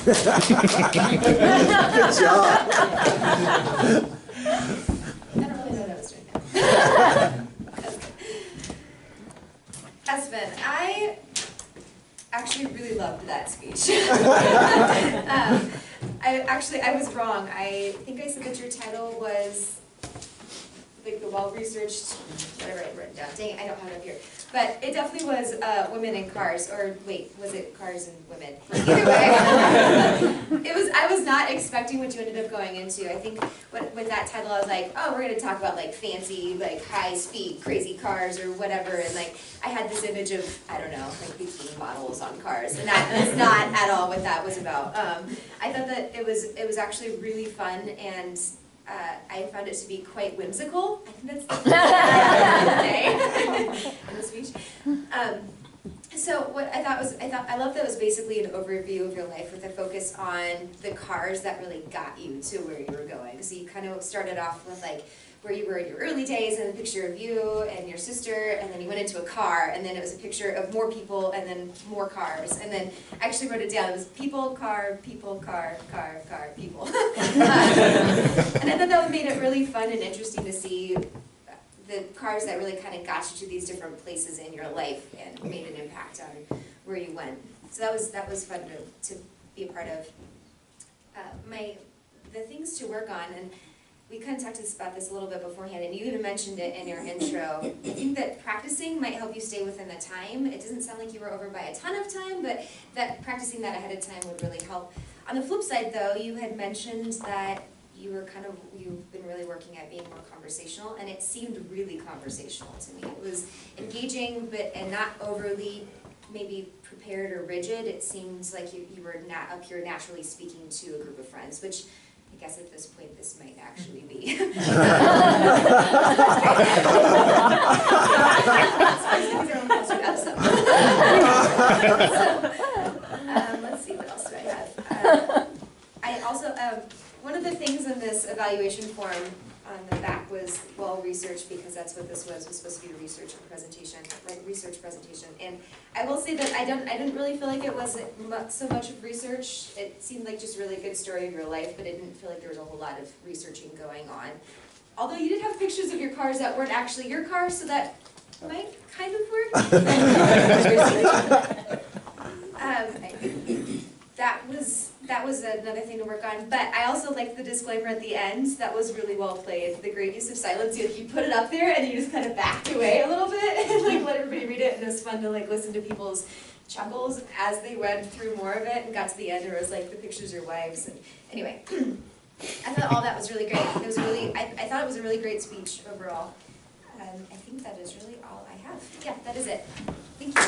Good job. I don't really know what I was doing now. Espen, I actually really loved that speech. I was wrong. I think I said that your title was like the well-researched, whatever I'd written down. Dang, I don't have it up here. But it definitely was women in cars, or wait, was it cars and women? Either way, I was not expecting what you ended up going into. I think with that title, I was like, oh, we're gonna talk about like fancy, like high-speed, crazy cars or whatever, and like I had this image of, I don't know, like bikini models on cars, and that was not at all what that was about. I thought that it was actually really fun, and I found it to be quite whimsical. I think that's the in the speech. So what I love that it was basically an overview of your life with a focus on the cars that really got you to where you were going. So you kind of started off with like where you were in your early days and a picture of you and your sister, and then you went into a car, and then it was a picture of more people and then more cars, and then I actually wrote it down. It was people, car, people, car, car, car, people. And I thought that made it really fun and interesting to see the cars that really kind of got you to these different places in your life and made an impact on where you went. So that was fun to be a part of. The things to work on, and we kind of talked about this a little bit beforehand, and you even mentioned it in your intro. I think that practicing might help you stay within the time. It doesn't sound like you were over by a ton of time, but that practicing that ahead of time would really help. On the flip side, though, you had mentioned that you've been really working at being more conversational, and it seemed really conversational to me. It was engaging, and not overly maybe prepared or rigid. It seemed like you were up here naturally speaking to a group of friends, which I guess at this point this might actually be. Let's see, what else do I have? I also, one of the things in this evaluation form on the back was well-researched, because that's what this was supposed to be a research presentation. And I will say that I didn't really feel like it was so much of research. It seemed like just a really good story of your life, but I didn't feel like there was a whole lot of researching going on. Although you did have pictures of your cars that weren't actually your cars, so that might kind of work. That was another thing to work on. But I also liked the disclaimer at the end. That was really well played. The great use of silence. You put it up there and you just kind of backed away a little bit and like let everybody read it. And it was fun to like listen to people's chuckles as they went through more of it and got to the end where it was like the pictures of your wives. And anyway, I thought all that was really great. It was really, I thought it was a really great speech overall. I think that is really all I have. Yeah, that is it. Thank you.